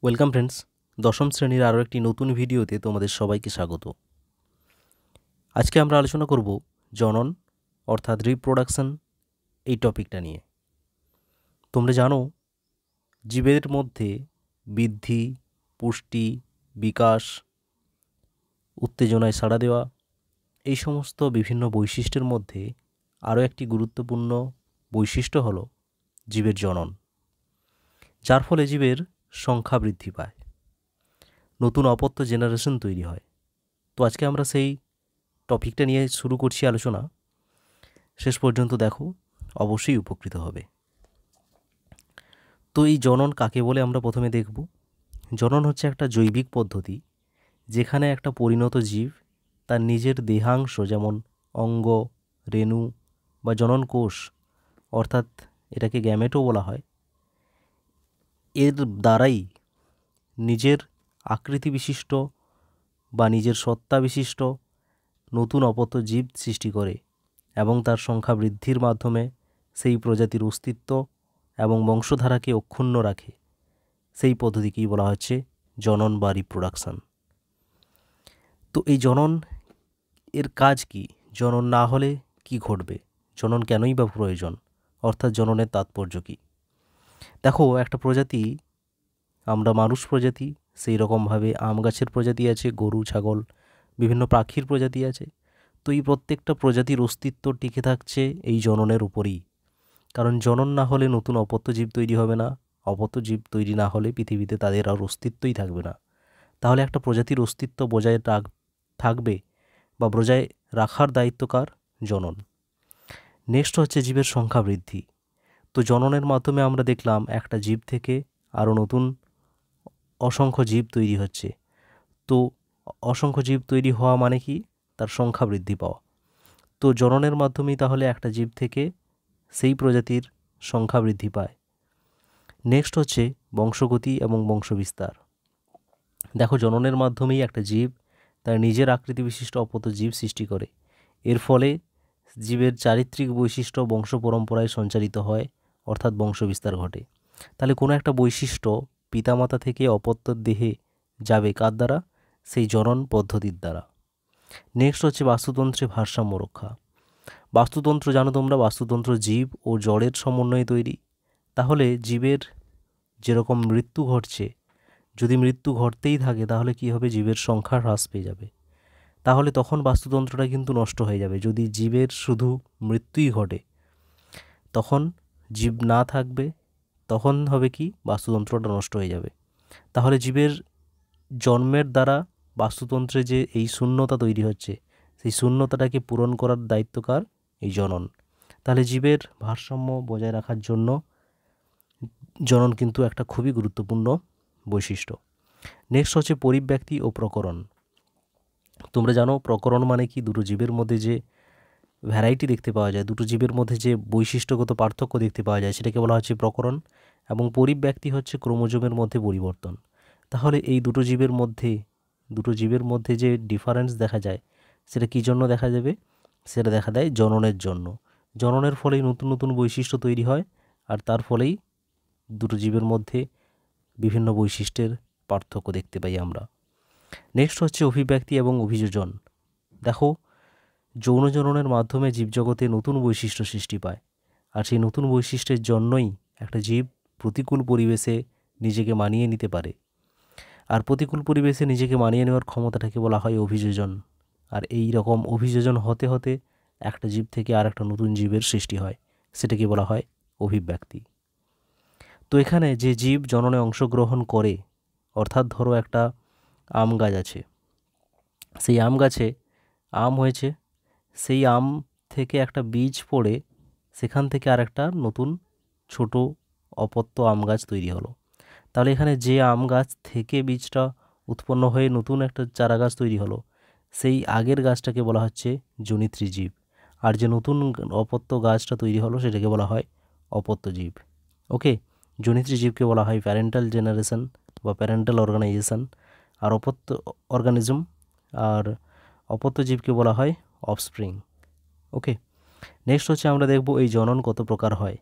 Welcome friends, দশম শ্রেণীর আরও একটি নতুন ভিডিওতে তোমাদের সবাইকে স্বাগত। আজকে আমরা আলোচনা করব জনন অর্থাৎ রিপ্রোডাকশন এই টপিকটা নিয়ে। তোমরা জানো জীবের মধ্যে বৃদ্ধি, পুষ্টি, বিকাশ, উত্তেজনায় সাড়া দেওয়া এই সমস্ত বিভিন্ন বৈশিষ্ট্যের মধ্যে আরও একটি গুরুত্বপূর্ণ বৈশিষ্ট্য হলো জীবের জনন, যার ফলে জীবের সংখ্যা বৃদ্ধি পায়, নতুন অপত্য জেনারেশন তৈরি হয়। তো আজকে আমরা সেই টপিকটা নিয়ে শুরু করছি আলোচনা। শেষ পর্যন্ত দেখো, অবশ্যই উপকৃত হবে। তো এই জনন কাকে বলে আমরা প্রথমে দেখব। জনন হচ্ছে একটা জৈবিক পদ্ধতি যেখানে একটা পরিণত জীব তার নিজের দেহাংশ যেমন অঙ্গ, রেণু বা জনন কোষ, অর্থাৎ এটাকে গ্যামেটও বলা হয়, এর দ্বারাই নিজের আকৃতি বিশিষ্ট বা নিজের সত্তা বিশিষ্ট নতুন অপত্য জীব সৃষ্টি করে এবং তার সংখ্যা বৃদ্ধির মাধ্যমে সেই প্রজাতির অস্তিত্ব এবং বংশধারাকে অক্ষুণ্ণ রাখে। সেই পদ্ধতিকেই বলা হচ্ছে জনন বা রিপ্রোডাকশন। তো এই জনন এর কাজ কি? জনন না হলে কি ঘটবে? জনন কেনই বা প্রয়োজন, অর্থাৎ জননের তাৎপর্য কী? দেখো, একটা প্রজাতি, আমরা মানুষ প্রজাতি, সেই রকমভাবে আম গাছের প্রজাতি আছে, গরু, ছাগল, বিভিন্ন পাখির প্রজাতি আছে। তো এই প্রত্যেকটা প্রজাতির অস্তিত্ব টিকে থাকছে এই জননের উপরেই। কারণ জনন না হলে নতুন অপত্য জীব তৈরি হবে না, অপত্য জীব তৈরি না হলে পৃথিবীতে তাদের আর অস্তিত্বই থাকবে না। তাহলে একটা প্রজাতির অস্তিত্ব বজায় থাকবে বা বজায় রাখার দায়িত্ব কার? জনন। নেক্সট হচ্ছে জীবের সংখ্যা বৃদ্ধি। তো জননের মাধ্যমে আমরা দেখলাম একটা জীব থেকে আরও নতুন অসংখ্য জীব তৈরি হচ্ছে। তো অসংখ্য জীব তৈরি হওয়া মানে কি? তার সংখ্যা বৃদ্ধি পাওয়া। তো জননের মাধ্যমেই তাহলে একটা জীব থেকে সেই প্রজাতির সংখ্যা বৃদ্ধি পায়। নেক্সট হচ্ছে বংশগতি এবং বংশবিস্তার। দেখো, জননের মাধ্যমেই একটা জীব তার নিজের আকৃতি বিশিষ্ট অপত্য জীব সৃষ্টি করে। এর ফলে জীবের চারিত্রিক বৈশিষ্ট্য বংশ পরম্পরায় সঞ্চারিত হয়, অর্থাৎ বংশবিস্তার ঘটে। তাহলে কোনো একটা বৈশিষ্ট্য পিতামাতা থেকে অপত্যর দেহে যাবে কার দ্বারা? সেই জনন পদ্ধতির দ্বারা। নেক্সট হচ্ছে বাস্তুতন্ত্রে ভারসাম্য রক্ষা। বাস্তুতন্ত্র জানো তোমরা, বাস্তুতন্ত্র জীব ও জড়ের সমন্বয়ে তৈরি। তাহলে জীবের যেরকম মৃত্যু ঘটছে, যদি মৃত্যু ঘটতেই থাকে তাহলে কি হবে? জীবের সংখ্যা হ্রাস পেয়ে যাবে। তাহলে তখন বাস্তুতন্ত্রটা কিন্তু নষ্ট হয়ে যাবে। যদি জীবের শুধু মৃত্যুই ঘটে, তখন জীব না থাকবে, তখন হবে কি? বাস্তুতন্ত্রটা নষ্ট হয়ে যাবে। তাহলে জীবের জন্মের দ্বারা বাস্তুতন্ত্রে যে এই শূন্যতা তৈরি হচ্ছে, সেই শূন্যতাটাকে পূরণ করার দায়িত্ব কার? এই জনন। তাহলে জীবের ভারসাম্য বজায় রাখার জন্য জনন কিন্তু একটা খুবই গুরুত্বপূর্ণ বৈশিষ্ট্য। নেক্সট হচ্ছে পরিব্যক্তি ও প্রকরণ। তোমরা জানো প্রকরণ মানে কি? দুটো জীবের মধ্যে যে ভ্যারাইটি দেখতে পাওয়া যায়, দুটো জীবের মধ্যে যে বৈশিষ্ট্যগত পার্থক্য দেখতে পাওয়া যায়, সেটাকে বলা হচ্ছে প্রকরণ। এবং পরিব্যক্তি হচ্ছে ক্রোমোজোমের মধ্যে পরিবর্তন। তাহলে এই দুটো জীবের মধ্যে যে ডিফারেন্স দেখা যায়, সেটা কী জন্য দেখা যাবে? সেটা দেখা দেয় জননের জন্য। জননের ফলেই নতুন নতুন বৈশিষ্ট্য তৈরি হয়, আর তার ফলেই দুটো জীবের মধ্যে বিভিন্ন বৈশিষ্ট্যের পার্থক্য দেখতে পাই আমরা। নেক্সট হচ্ছে অভিব্যক্তি এবং অভিযোজন। দেখো, যৌন জননের মাধ্যমে জীবজগতে নতুন বৈশিষ্ট্য সৃষ্টি পায়, আর সেই নতুন বৈশিষ্ট্যের জন্যই একটা জীব প্রতিকূল পরিবেশে নিজেকে মানিয়ে নিতে পারে। আর প্রতিকূল পরিবেশে নিজেকে মানিয়ে নেওয়ার ক্ষমতাটাকে বলা হয় অভিযোজন। আর এই রকম অভিযোজন হতে হতে একটা জীব থেকে আর একটা নতুন জীবের সৃষ্টি হয়, সেটাকে বলা হয় অভিব্যক্তি। তো এখানে যে জীব জননে অংশগ্রহণ করে, অর্থাৎ ধরো একটা আম গাছ আছে, সেই আম গাছে আম হয়েছে, সেই আম থেকে একটা বীজ পড়ে সেখান থেকে আর একটা নতুন ছোট অপত্য আম গাছ তৈরি হলো। তাহলে এখানে যে আম গাছ থেকে বীজটা উৎপন্ন হয়ে নতুন একটা চারা গাছ তৈরি হলো, সেই আগের গাছটাকে বলা হচ্ছে জনিত্রী জীব। আর যে নতুন অপত্য গাছটা তৈরি হলো সেটাকে বলা হয় অপত্য জীব। ওকে, জনিত্রী জীবকে বলা হয় প্যারেন্টাল জেনারেশন বা প্যারেন্টাল অর্গানাইজেশন, আর অপত্য অর্গানিজম, আর অপত্য জীবকে বলা হয় অফস্প্রিং। ওকে, নেক্সট হচ্ছে আমরা দেখব এই জনন কত প্রকার হয়।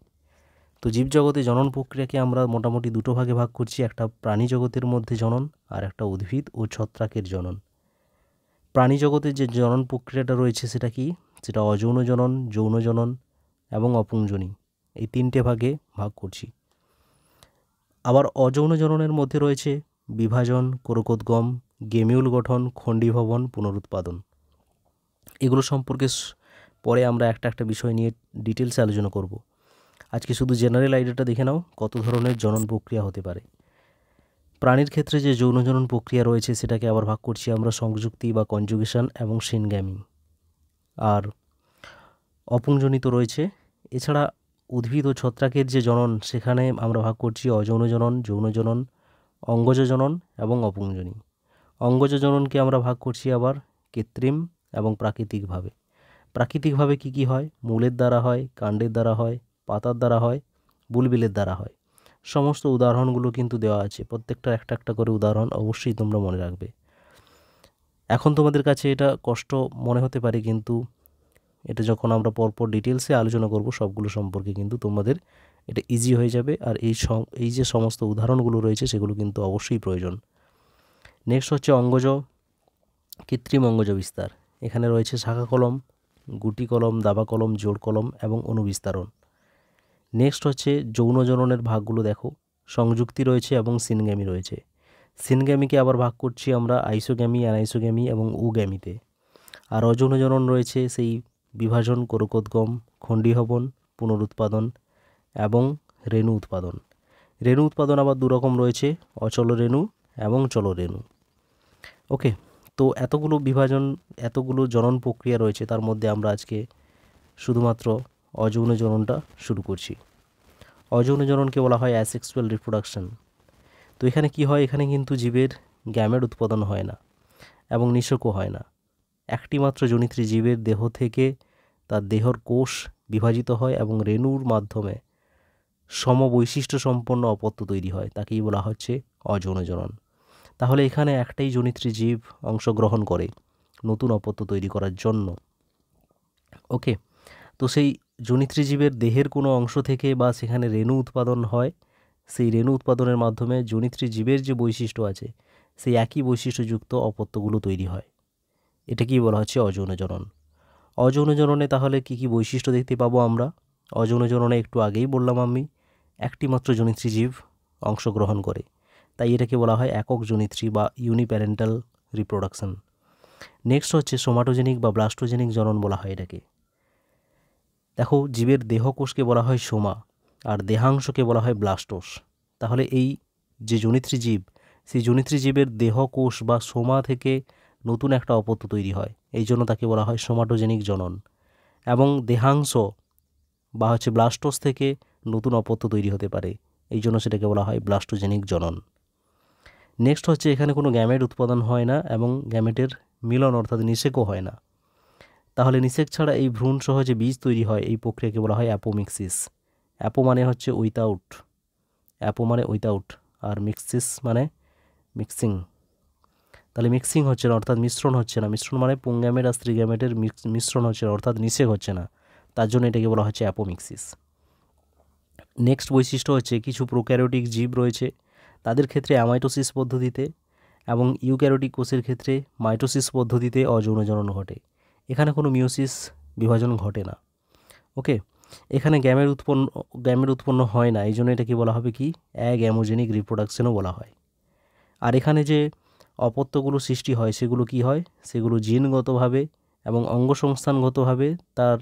তো জীবজগতে জনন প্রক্রিয়াকে আমরা মোটামুটি দুটো ভাগে ভাগ করছি, একটা প্রাণী জগতের মধ্যে জনন আর একটা উদ্ভিদ ও ছত্রাকের জনন। প্রাণী জগতের যে জনন প্রক্রিয়াটা রয়েছে সেটা কি, সেটা অযৌন জনন, যৌন জনন এবং অপুংজনী, এই তিনটে ভাগে ভাগ করছি। আবার অযৌন জননের মধ্যে রয়েছে বিভাজন, কোরকোদ্গম, গেমিউল গঠন, খণ্ডীভবন, পুনরুৎপাদন। এগুলো সম্পর্কে পরে আমরা একটা একটা বিষয় নিয়ে ডিটেলসে আলোচনা করব। আজকে শুধু জেনারেল আইডিয়াটা দেখে নাও কত ধরনের জনন প্রক্রিয়া হতে পারে। প্রাণীর ক্ষেত্রে যে যৌন জনন প্রক্রিয়া রয়েছে সেটাকে আবার ভাগ করছি আমরা সংযুক্তি বা কনজুগেশন এবং সিনগ্যামি। আর অপুংজনিত রয়েছে। এছাড়া উদ্ভিদ ও ছত্রাকের যে জনন সেখানে আমরা ভাগ করছি অযৌন জনন, যৌন জনন, অঙ্গজ জনন এবং অপুংজনী। অঙ্গজ জননকে আমরা ভাগ করছি আবার কৃত্রিম এবং প্রাকৃতিকভাবে। প্রাকৃতিকভাবে কি কি হয়, মূলের দ্বারা হয়, কাণ্ডের দ্বারা হয়, পাতার দ্বারা হয়, বুলবিলের দ্বারা হয়। সমস্ত উদাহরণগুলো কিন্তু দেওয়া আছে, প্রত্যেকটা একটা একটা করে উদাহরণ অবশ্যই তোমরা মনে রাখবে। এখন তোমাদের কাছে এটা কষ্ট মনে হতে পারে, কিন্তু এটা যখন আমরা পরপর ডিটেলসে আলোচনা করব সবগুলো সম্পর্কে কিন্তু তোমাদের এটা ইজি হয়ে যাবে। আর এই যে সমস্ত উদাহরণগুলো রয়েছে সেগুলো কিন্তু অবশ্যই প্রয়োজন। নেক্সট হচ্ছে অঙ্গজ, কৃত্রিম অঙ্গজ বিস্তার। এখানে রয়েছে শাখা কলম, গুটি কলম, দাবা কলম, জোড় কলম এবং অনুবিস্তারণ। নেক্সট হচ্ছে যৌন জননের ভাগগুলো দেখো, সংযুক্তি রয়েছে এবং সিনগ্যামি রয়েছে। সিনগ্যামিকে আবার ভাগ করছি আমরা আইসোগ্যামি, অ্যানাইসোগ্যামি এবং উগ্যামিতে। আর অযৌন জনন রয়েছে সেই বিভাজন, কোরকোদ্গম, খণ্ডীভবন, পুনরুৎপাদন এবং রেণু উৎপাদন। রেণু উৎপাদন আবার দুরকম রয়েছে, অচল রেণু এবং চল রেণু। ওকে, তো এতগুলো বিভাজন, এতগুলো জনন প্রক্রিয়া রয়েছে, তার মধ্যে আমরা আজকে শুধুমাত্র অযৌন জননটা শুরু করছি। অযৌন জননকে বলা হয় অ্যাসেক্সুয়াল রিপ্রোডাকশন। তো এখানে কি হয়, এখানে কিন্তু জীবের গ্যামেট উৎপাদন হয় না এবং নিষেকও হয় না। একটি মাত্র জনিত্রী জীবের দেহ থেকে তার দেহর কোষ বিভাজিত হয় এবং রেণুর মাধ্যমে সমবৈশিষ্ট্য সম্পন্ন অপত্য তৈরি হয়, তাকেই বলা হচ্ছে অযৌন জনন। তাহলে এখানে একটাই জনিত্রী জীব অংশগ্রহণ করে নতুন অপত্য তৈরি করার জন্য। ওকে, তো সেই জনিত্রী জীবের দেহের কোনো অংশ থেকে বা সেখানে রেণু উৎপাদন হয়, সেই রেণু উৎপাদনের মাধ্যমে জনিত্রী জীবের যে বৈশিষ্ট্য আছে সেই একই বৈশিষ্ট্যযুক্ত অপত্যগুলো তৈরি হয়। এটাকেই বলা হচ্ছে অযৌন জনন। অযৌন জননে তাহলে কি কি বৈশিষ্ট্য দেখতে পাবো আমরা? অযৌন জননে একটু আগেই বললাম আমি, একটি মাত্র জনিত্রী জীব অংশগ্রহণ করে, তাই এটাকে বলা হয় একক জনিত্রী বা ইউনিপ্যারেন্টাল রিপ্রোডাকশন। নেক্সট হচ্ছে সোমাটোজেনিক বা ব্লাস্টোজেনিক জনন বলা হয় এটাকে। দেখো, জীবের দেহকোষকে বলা হয় সোমা আর দেহাংশকে বলা হয় ব্লাস্টোস। তাহলে এই যে জনিত্রী জীব, সেই জনিত্রী জীবের দেহকোষ বা সোমা থেকে নতুন একটা অপত্য তৈরি হয়, এই জন্য তাকে বলা হয় সোমাটোজেনিক জনন। এবং দেহাংশ বা হচ্ছে ব্লাস্টোস থেকে নতুন অপত্য তৈরি হতে পারে, এই জন্য সেটাকে বলা হয় ব্লাস্টোজেনিক জনন। নেক্সট হচ্ছে এখানে কোনো গ্যামেট উৎপাদন হয় না এবং গ্যামেটের মিলন অর্থাৎ নিষেকও হয় না। তাহলে নিষেক ছাড়া এই ভ্রূণ সহ যে বীজ তৈরি হয় এই প্রক্রিয়াকে বলা হয় অ্যাপোমিক্সিস। অ্যাপো মানে হচ্ছে উইথাউট, অ্যাপো মানে উইথাউট, আর মিক্সিস মানে মিক্সিং। তাহলে মিক্সিং হচ্ছে না অর্থাৎ মিশ্রণ হচ্ছে না, মিশ্রণ মানে পুংগ্যামেট আর স্ত্রীগ্যামেটের মিশ্রণ হচ্ছে না অর্থাৎ নিষেক হচ্ছে না, তার জন্য এটাকে বলা হচ্ছে অ্যাপোমিক্সিস। নেক্সট বৈশিষ্ট্য হচ্ছে কিছু প্রোক্যারিওটিক জীব রয়েছে, তাদের ক্ষেত্রে অ্যামাইটোসিস পদ্ধতিতে এবং ইউক্যারিওটিক কোষের ক্ষেত্রে মাইটোসিস পদ্ধতিতে অযৌন জনন ঘটে। এখানে কোনো মিওসিস বিভাজন ঘটে না। ওকে, এখানে গ্যামেট উৎপন্ন হয় না, এই জন্য এটাকে বলা হবে কি অ্যাগ্যামোজেনিক রিপ্রোডাকশনও বলা হয়। আর এখানে যে অপত্যগুলো সৃষ্টি হয় সেগুলো কি হয়, সেগুলো জিনগতভাবে এবং অঙ্গসংস্থানগতভাবে তার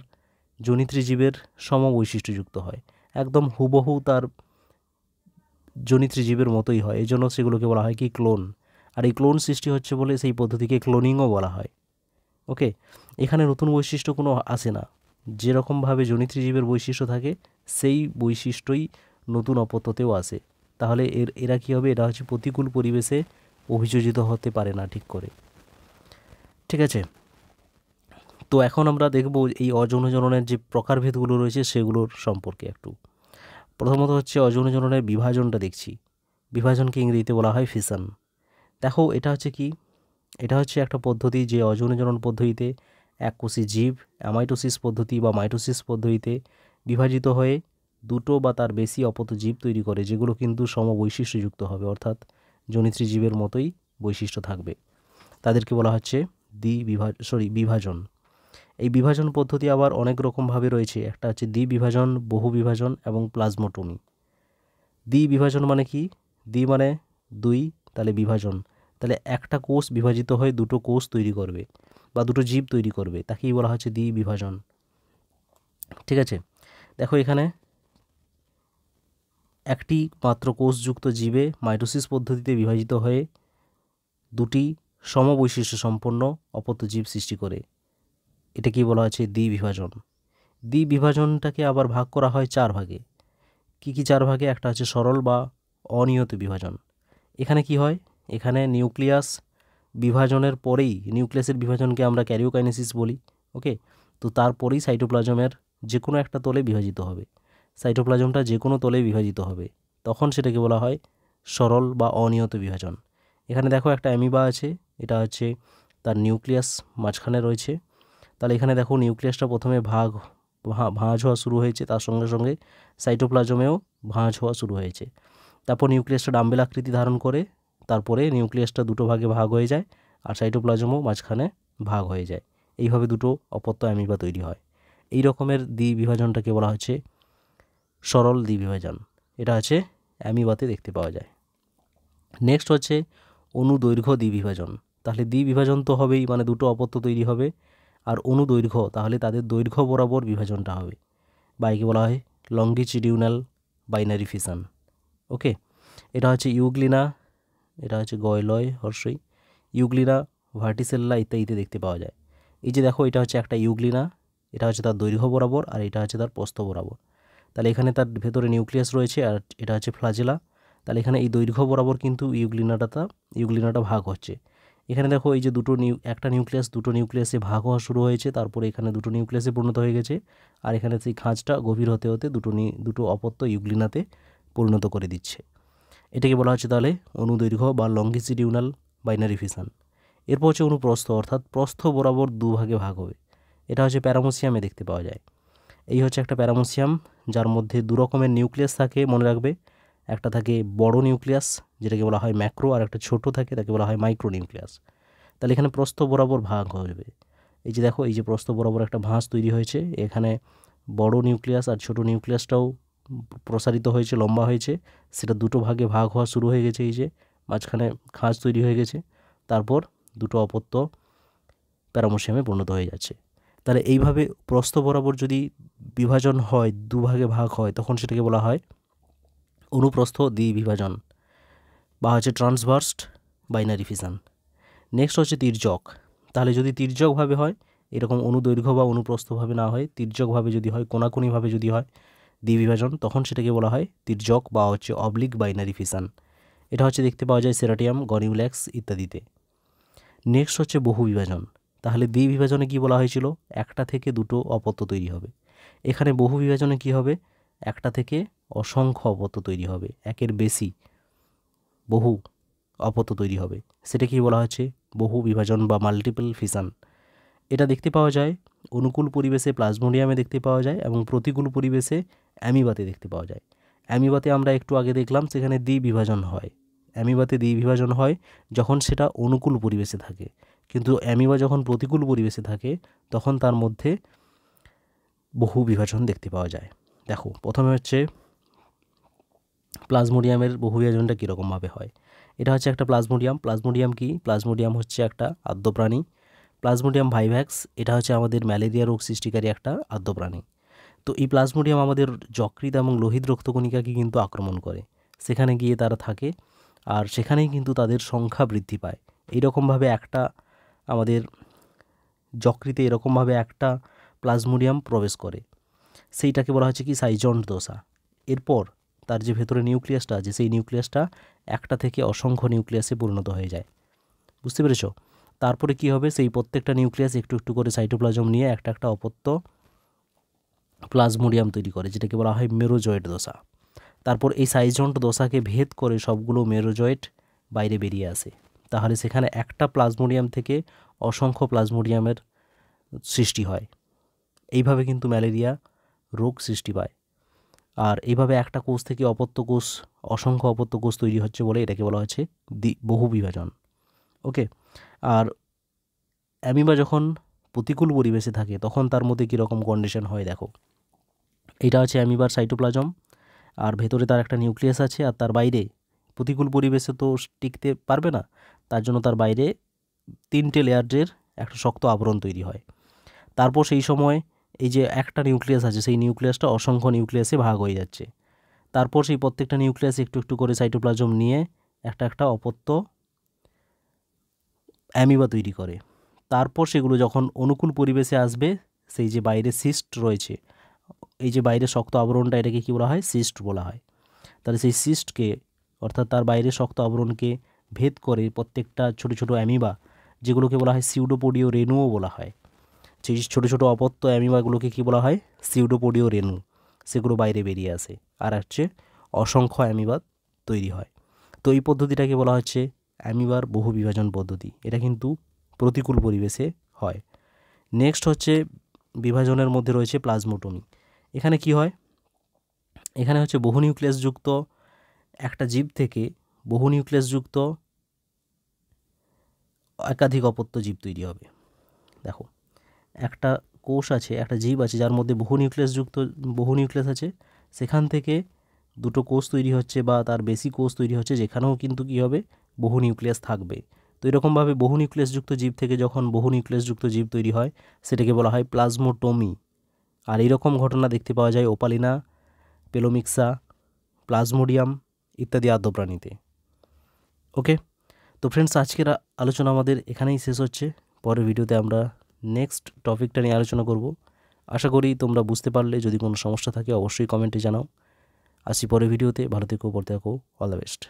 জনিত্রী জীবের সমবৈশিষ্ট্যযুক্ত হয়, একদম হুবহু তার জনিত্রী জীবের মতোই হয়, এই জন্য সেগুলোকে বলা হয় কি ক্লোন। আর এই ক্লোন সৃষ্টি হচ্ছে বলে সেই পদ্ধতিকে ক্লোনিংও বলা হয়। ওকে, এখানে নতুন বৈশিষ্ট্য কোনো আসে না, যেরকমভাবে জনিত্রী জীবের বৈশিষ্ট্য থাকে সেই বৈশিষ্ট্যই নতুন অপত্যতেও আসে। তাহলে এরা কী হবে, এরা হচ্ছে প্রতিকূল পরিবেশে অভিযোজিত হতে পারে না ঠিক করে। ঠিক আছে, তো এখন আমরা দেখব এই অযৌন জননের যে প্রকারভেদগুলো রয়েছে সেগুলোর সম্পর্কে একটু। প্রথমত হচ্ছে অযৌন জননের বিভাজনটা দেখছি। বিভাজনকে ইংরেজিতে বলা হয় ফিশন। দেখো, এটা হচ্ছে কি, এটা হচ্ছে একটা পদ্ধতি যে অযৌন জনন পদ্ধতিতে এককোষী জীব অ্যামাইটোসিস পদ্ধতি বা মাইটোসিস পদ্ধতিতে বিভাজিত হয়ে দুটো বা তার বেশি অপত্য জীব তৈরি করে, যেগুলো কিন্তু সমবৈশিষ্ট্যযুক্ত হবে, অর্থাৎ জনিত্রী জীবের মতোই বৈশিষ্ট্য থাকবে। তাদেরকে বলা হচ্ছে বিভাজন। এই বিভাজন পদ্ধতি আবার অনেক রকমভাবে রয়েছে। একটা হচ্ছে দ্বিবিভাজন, বহু বিভাজন এবং প্লাজমোটমি। দ্বিবিভাজন মানে কি? দ্বি মানে দুই, তাহলে বিভাজন, তাহলে একটা কোষ বিভাজিত হয়ে দুটো কোষ তৈরি করবে বা দুটো জীব তৈরি করবে, তাকেই বলা হচ্ছে দ্বিবিভাজন। ঠিক আছে, দেখো এখানে একটি মাত্র কোষযুক্ত জীবে মাইটোসিস পদ্ধতিতে বিভাজিত হয়ে দুটি সমবৈশিষ্ট্য সম্পন্ন অপত্য জীব সৃষ্টি করে, এটা কি বলা হচ্ছে? দ্বিবিভাজন। দ্বিবিভাজনটাকে আবার ভাগ করা হয় 4 ভাগে। কি কি 4 ভাগে? একটা হচ্ছে সরল বা অনিয়ত বিভাজন। এখানে কি হয়? এখানে নিউক্লিয়াস বিভাজনের পরেই, নিউক্লিয়াসের বিভাজনকে আমরা ক্যারিওকাইনেসিস বলি, ওকে। তো তারপরেই সাইটোপ্লাজমের যে কোনো একটা তলে বিভাজিত হবে, সাইটোপ্লাজমটা যে কোনো তলে বিভাজিত হবে, তখন সেটাকে বলা হয় সরল বা অনিয়ত বিভাজন। এখানে দেখো একটা অ্যামিবা আছে, এটা হচ্ছে তার নিউক্লিয়াস মাঝখানে রয়েছে। তাহলে এখানে দেখো নিউক্লিয়াসটা প্রথমে ভাঁজ হওয়া শুরু হয়েছে, তার সঙ্গে সঙ্গে সাইটোপ্লাজমেও ভাঁজ হওয়া শুরু হয়েছে। তারপর নিউক্লিয়াসটা ডাম্বেল আকৃতি ধারণ করে, তারপরে নিউক্লিয়াসটা দুটো ভাগে ভাগ হয়ে যায়, আর সাইটোপ্লাজমও মাঝখানে ভাগ হয়ে যায়। এইভাবে দুটো অপত্য অ্যামিবা তৈরি হয়। এই রকমের দ্বিবিভাজনটাকে বলা হচ্ছে সরল দ্বিবিভাজন। এটা হচ্ছে অ্যামিবাতে দেখতে পাওয়া যায়। নেক্সট হচ্ছে অনুদৈর্ঘ্য দ্বিবিভাজন। তাহলে দ্বিবিভাজন তো হবেই, মানে দুটো অপত্য তৈরি হবে, আর অনুদৈর্ঘ্য, তাহলে তাদের দৈর্ঘ্য বরাবর বিভাজনটা হবে, বা একে বলা হয় লঙ্গিটিউডিনাল বাইনারি ফিশন, ওকে। এটা হচ্ছে ইউগ্লিনা, এটা হচ্ছে গয়লয় হর্ষই, ইউগ্লিনা, ভার্টিসেল্লা ইত্যাদিতে দেখতে পাওয়া যায়। এই যে দেখো, এটা হচ্ছে একটা ইউগ্লিনা, এটা হচ্ছে তার দৈর্ঘ্য বরাবর, আর এটা হচ্ছে তার প্রস্থ বরাবর। তাহলে এখানে তার ভেতরে নিউক্লিয়াস রয়েছে, আর এটা হচ্ছে ফ্লাজেলা। তাহলে এখানে এই দৈর্ঘ্য বরাবর কিন্তু ইউগ্লিনাটা ভাগ হচ্ছে। এখানে দেখো এই যে একটা নিউক্লিয়াস দুটো নিউক্লিয়াসে ভাগ হওয়া শুরু হয়েছে, তারপরে এখানে দুটো নিউক্লিয়াসে পরিণত হয়ে গেছে, আর এখানে সেই খাঁজটা গভীর হতে হতে দুটো অপত্য ইউগ্লিনাতে পরিণত করে দিচ্ছে। এটাকে বলা হচ্ছে তাহলে অনুদৈর্ঘ্য বা লঙ্গিটিউডিনাল বাইনারি ফিশন। এরপর হচ্ছে অনুপ্রস্থ, অর্থাৎ প্রস্থ বরাবর দুভাগে ভাগ হবে। এটা হচ্ছে প্যারামোসিয়ামে দেখতে পাওয়া যায়। এই হচ্ছে একটা প্যারামোসিয়াম, যার মধ্যে দু রকমের নিউক্লিয়াস থাকে, মনে রাখবে। একটা থাকে বড় নিউক্লিয়াস, যেটাকে বলা হয় ম্যাক্রো, আর একটা ছোট থাকে, তাকে বলা হয় মাইক্রো নিউক্লিয়াস। তাহলে এখানে প্রস্থ বরাবর ভাগ হবে। এই যে দেখো, এই যে প্রস্থ বরাবর একটা ভাঁজ তৈরি হয়েছে, এখানে বড় নিউক্লিয়াস আর ছোট নিউক্লিয়াসটাও প্রসারিত হয়েছে, লম্বা হয়েছে, সেটা দুটো ভাগে ভাগ হওয়া শুরু হয়ে গেছে। এই যে মাঝখানে খাঁজ তৈরি হয়ে গেছে, তারপর দুটো অপত্য প্যারামোসিয়ামে পরিণত হয়ে যাচ্ছে। তাহলে এইভাবে প্রস্থ বরাবর যদি বিভাজন হয়, দুভাগে ভাগ হয়, তখন সেটাকে বলা হয় অনুপ্রস্থ দ্বিবিভাজন, বা হচ্ছে ট্রান্সভার্সড বাইনারি ফিশন। নেক্সট হচ্ছে তির্যক। তাহলে যদি তির্যকভাবে হয়, এরকম অনুদৈর্ঘ্য বা অনুপ্রস্থভাবে না হয়, তির্যকভাবে যদি হয়, কোনাকুনিভাবে যদি হয় দ্বিবিভাজন, তখন সেটাকে বলা হয় তির্যক বা হচ্ছে অবলিক বাইনারি ফিশন। এটা হচ্ছে দেখতে পাওয়া যায় সেরাটিয়াম, গনিউল্যাক্স ইত্যাদিতে। নেক্সট হচ্ছে বহু বিভাজন। তাহলে দ্বিবিভাজনে কি বলা হয়েছিল? একটা থেকে দুটো অপত্য তৈরি হবে। এখানে বহু বিভাজনে কি হবে? একটা থেকে অসংখ্য অপত্য তৈরি হবে, একের বেশি বহু অপত্য তৈরি হবে। সেটা কি বলা হচ্ছে? বহু বিভাজন বা মাল্টিপল ফিশন। এটা দেখতে পাওয়া যায় অনুকূল পরিবেশে প্লাজমোডিয়ামে দেখতে পাওয়া যায়, এবং প্রতিকূল পরিবেশে অ্যামিবাতে দেখতে পাওয়া যায়। অ্যামিবাতে আমরা একটু আগে দেখলাম সেখানে দ্বিবিভাজন হয়। অ্যামিবাতে দ্বিবিভাজন হয় যখন সেটা অনুকূল পরিবেশে থাকে, কিন্তু অ্যামিবা যখন প্রতিকূল পরিবেশে থাকে তখন তার মধ্যে বহু বিভাজন দেখতে পাওয়া যায়। দেখো, প্রথমে হচ্ছে প্লাজমোডিয়ামের বহু বিভাজনটা কীরকমভাবে হয়। এটা হচ্ছে একটা প্লাজমোডিয়াম কি? প্লাজমোডিয়াম হচ্ছে একটা আদ্য প্রাণী, প্লাজমোডিয়াম ভাইভ্যাক্স। এটা হচ্ছে আমাদের ম্যালেরিয়া রোগ সৃষ্টিকারী একটা আদ্য প্রাণী। তো এই প্লাজমোডিয়াম আমাদের যকৃৎ এবং লোহিত রক্তকণিকাকে কিন্তু আক্রমণ করে, সেখানে গিয়ে তারা থাকে, আর সেখানেই কিন্তু তাদের সংখ্যা বৃদ্ধি পায়। এইরকমভাবে একটা আমাদের যকৃতে এরকমভাবে একটা প্লাজমোডিয়াম প্রবেশ করে, সেইটাকে বলা হচ্ছে কি সাইজন্ট দশা। এরপর তার যে ভেতরে নিউক্লিয়াসটা আছে, সেই নিউক্লিয়াসটা একটা থেকে অসংখ্য নিউক্লিয়াসে পরিণত হয়ে যায়। বুঝতে পেরেছ? তারপরে কি হবে? সেই প্রত্যেকটা নিউক্লিয়াস একটু একটু করে সাইটোপ্লাজম নিয়ে একটা একটা অপত্য প্লাজমোডিয়াম তৈরি করে, যেটাকে বলা হয় মেরোজয়েড দশা। তারপর এই সাইজন্ট দশাকে ভেদ করে সবগুলো মেরোজয়েড বাইরে বেরিয়ে আসে। তাহলে সেখানে একটা প্লাজমোডিয়াম থেকে অসংখ্য প্লাজমোডিয়ামের সৃষ্টি হয়। এইভাবে কিন্তু ম্যালেরিয়া রোগ সৃষ্টি পায়। আর এইভাবে একটা কোষ থেকে অপত্য কোষ, অসংখ্য অপত্য কোষ তৈরি হচ্ছে বলে এটাকে বলা হচ্ছে বহু বিভাজন। ওকে, আর অ্যামিবা যখন প্রতিকূল পরিবেশে থাকে তখন তার মধ্যে কীরকম কন্ডিশন হয় দেখো। এটা হচ্ছে অ্যামিবার সাইটোপ্লাজম, আর ভেতরে তার একটা নিউক্লিয়াস আছে, আর তার বাইরে প্রতিকূল পরিবেশে তো টিকতে পারবে না, তার জন্য তার বাইরে 3টে লেয়ারের একটা শক্ত আবরণ তৈরি হয়। তারপর সেই সময় এই যে একটা নিউক্লিয়াস আছে সেই নিউক্লিয়াসটা অসংখ্য নিউক্লিয়াসে ভাগ হয়ে যাচ্ছে। তারপর সেই প্রত্যেকটা নিউক্লিয়াস একটু একটু করে সাইটোপ্লাজম নিয়ে একটা একটা অপত্য অ্যামিবা তৈরি করে। তারপর সেগুলো যখন অনুকূল পরিবেশে আসবে, সেই যে বাইরে সিস্ট রয়েছে, এই যে বাইরে শক্ত আবরণটা, এটাকে কী বলা হয়? সিস্ট বলা হয়। তাহলে সেই সিস্টকে, অর্থাৎ তার বাইরে শক্ত আবরণকে ভেদ করে প্রত্যেকটা ছোটো ছোটো অ্যামিবা, যেগুলোকে বলা হয় সিউডোপোডীয় রেণুও বলা হয়, সেই ছোটো ছোটো অপত্য অ্যামিবাগুলোকে কী বলা হয়? সিউডোপোডীয় রেণু, সেগুলো বাইরে বেরিয়ে আসে আর হচ্ছে অসংখ্য অ্যামিবা তৈরি হয়। তো এই পদ্ধতিটাকে বলা হচ্ছে অ্যামিবার বহু বিভাজন পদ্ধতি। এটা কিন্তু প্রতিকূল পরিবেশে হয়। নেক্সট হচ্ছে বিভাজনের মধ্যে রয়েছে প্লাজমোটমি। এখানে কি হয়? এখানে হচ্ছে বহু নিউক্লিয়াসযুক্ত একটা জীব থেকে বহু নিউক্লিয়াসযুক্ত একাধিক অপত্য জীব তৈরি হবে। দেখো, একটা কোষ আছে, একটা জীব আছে যার মধ্যে বহু নিউক্লিয়াস আছে, সেখান থেকে দুটো কোষ তৈরি হচ্ছে বা তার বেশি কোষ তৈরি হচ্ছে, যেখানেও কিন্তু কী হবে? বহু নিউক্লিয়াস থাকবে। তো এরকমভাবে বহু নিউক্লিয়াসযুক্ত জীব থেকে যখন বহু নিউক্লিয়াসযুক্ত জীব তৈরি হয়, সেটাকে বলা হয় প্লাজমোটমি। আর এইরকম ঘটনা দেখতে পাওয়া যায় ওপালিনা, পেলোমিক্সা, প্লাজমোডিয়াম ইত্যাদি আদ্য প্রাণীতে। ওকে, তো ফ্রেন্ডস, আজকের আলোচনা আমাদের এখানেই শেষ হচ্ছে। পরের ভিডিওতে আমরা নেক্সট টপিকটা নিয়ে আলোচনা করব। আশা করি তোমরা বুঝতে পারলে। যদি কোনো সমস্যা থাকে অবশ্যই কমেন্টে জানাও। আসি পরের ভিডিওতে। ভালো থেকো, পড়তে থাকো। All the best.